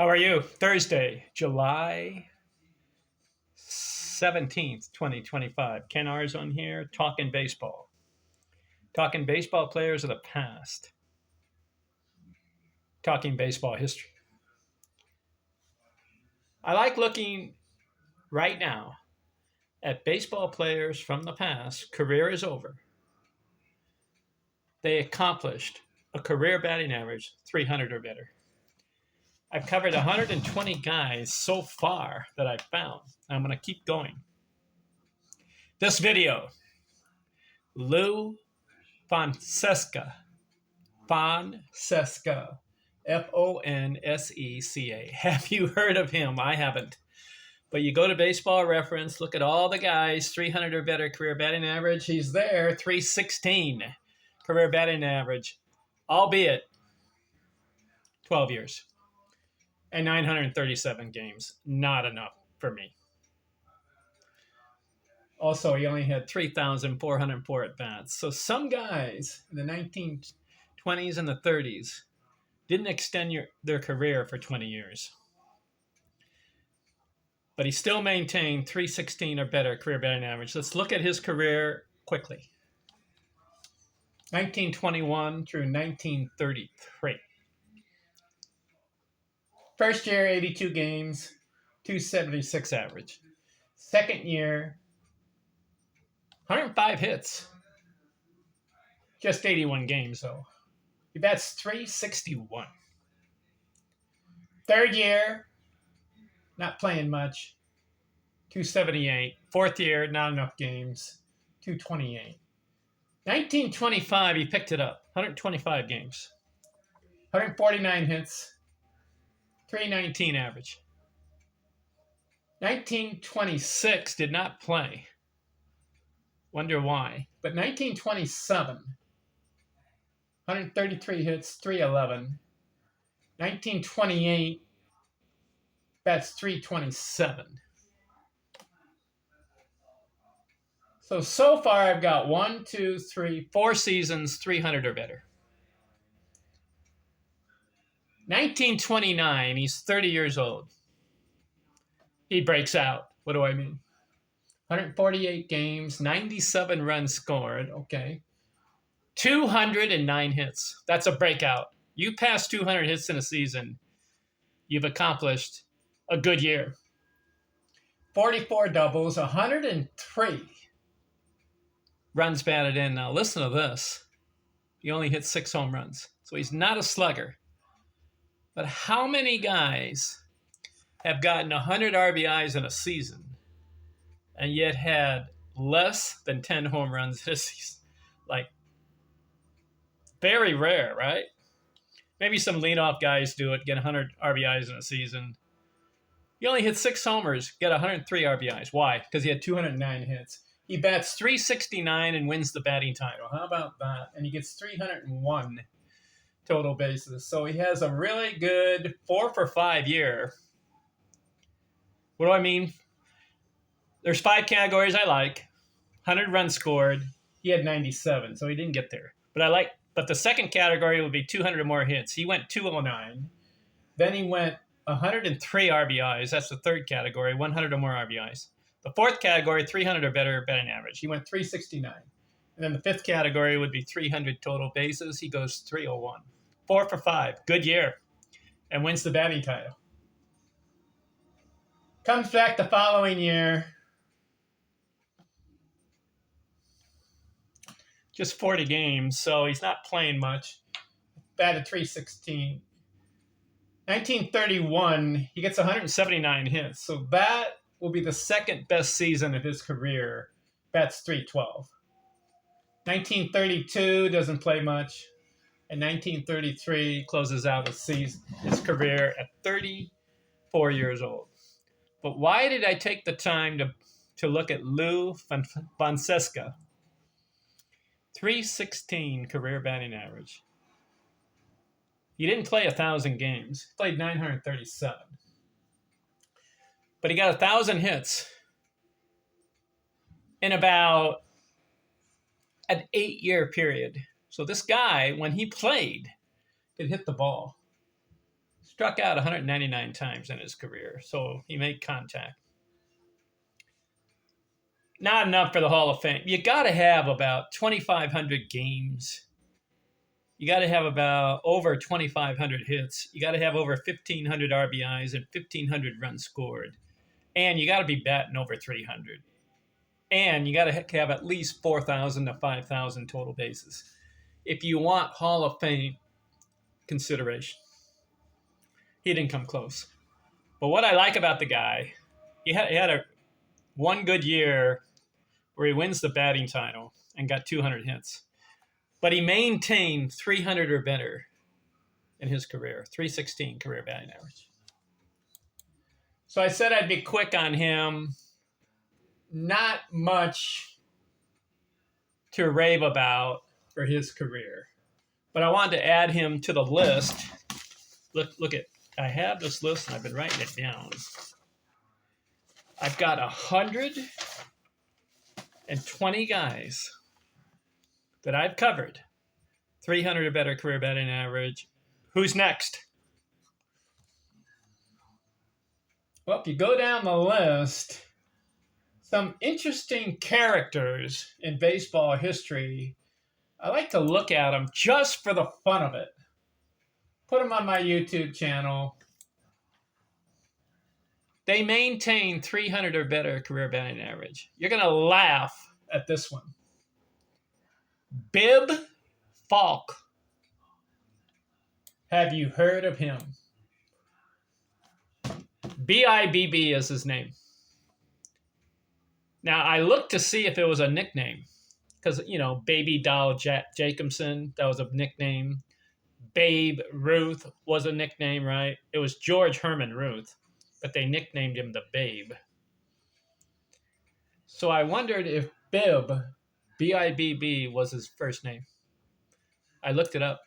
How are you? Thursday, July 17th, 2025. Ken R's on here, talking baseball. Talking baseball players of the past. Talking baseball history. I like looking right now at baseball players from the past. Career is over. They accomplished a career batting average 300 or better. I've covered 120 guys so far that I've found. I'm going to keep going. This video, Lew Fonseca. Fonseca. Fonseca. Have you heard of him? I haven't. But you go to Baseball Reference, look at all the guys, 300 or better career batting average. He's there, 316 career batting average, albeit 12 years and 937 games. Not enough for me. Also, he only had 3,404 at-bats. So some guys in the 1920s and the 30s didn't extend their career for 20 years. But he still maintained 316 or better career batting average. Let's look at his career quickly. 1921 through 1933. First year, 82 games, 276 average. Second year, 105 hits. Just 81 games, though. He bats 361. Third year, not playing much, 278. Fourth year, not enough games, 228. 1925, he picked it up, 125 games, 149 hits, 319 average. 1926 did not play. Wonder why. But 1927, 133 hits, 311. 1928, bats 327. So far I've got 4 seasons, 300 or better. 1929, he's 30 years old. He breaks out. What do I mean? 148 games, 97 runs scored. Okay. 209 hits. That's a breakout. You pass 200 hits in a season, you've accomplished a good year. 44 doubles, 103 runs batted in. Now listen to this. He only hit 6 home runs. So he's not a slugger. But how many guys have gotten 100 RBIs in a season and yet had less than 10 home runs this season? Like, very rare, right? Maybe some leadoff guys do it, get 100 RBIs in a season. He only hit 6 homers, get 103 RBIs. Why? Because he had 209 hits. He bats 369 and wins the batting title. How about that? And he gets 301 total bases. So he has a really good 4 for 5 year. What do I mean? There's 5 categories I like. 100 runs scored. He had 97, so he didn't get there. But the second category would be 200 or more hits. He went 209. Then he went 103 RBIs. That's the third category, 100 or more RBIs. The fourth category, 300 or better batting average. He went 369. And then the fifth category would be 300 total bases. He goes 301. 4 for 5. Good year. And wins the batting title. Comes back the following year. Just 40 games, so he's not playing much. Batted 316. 1931, he gets 179 hits. So that will be the second best season of his career. Bats 312. 1932, doesn't play much. And 1933 closes out his career at 34 years old. But why did I take the time to look at Lew Fonseca? 316 career batting average. He didn't play 1,000 games. He played 937. But he got 1,000 hits in about an 8-year period. So this guy, when he played, could hit the ball. Struck out 199 times in his career, so he made contact. Not enough for the Hall of Fame. You got to have about 2,500 games. You got to have about over 2,500 hits. You got to have over 1,500 RBIs and 1,500 runs scored. And you got to be batting over 300. And you got to have at least 4,000 to 5,000 total bases if you want Hall of Fame consideration. He didn't come close. But what I like about the guy, he had one good year where he wins the batting title and got 200 hits. But he maintained 300 or better in his career, 316 career batting average. So I said I'd be quick on him. Not much to rave about for his career. But I wanted to add him to the list. Look at, I have this list and I've been writing it down. I've got 120 guys that I've covered. 300 or better career batting average. Who's next? Well, if you go down the list, some interesting characters in baseball history. I like to look at them just for the fun of it. Put them on my YouTube channel. They maintain 300 or better career batting average. You're going to laugh at this one. Bib Falk. Have you heard of him? B-I-B-B is his name. Now, I looked to see if it was a nickname. Because, Baby Doll Jacobson, that was a nickname. Babe Ruth was a nickname, right? It was George Herman Ruth, but they nicknamed him the Babe. So I wondered if Bib, B-I-B-B, was his first name. I looked it up.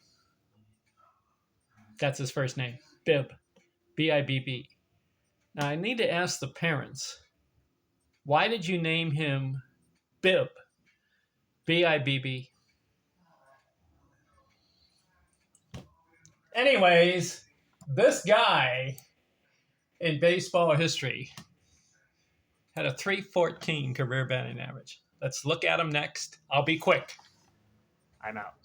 That's his first name, Bib, B-I-B-B. Now, I need to ask the parents, why did you name him Bib, B-I-B-B? Anyways, this guy in baseball history had a 314 career batting average. Let's look at him next. I'll be quick. I'm out.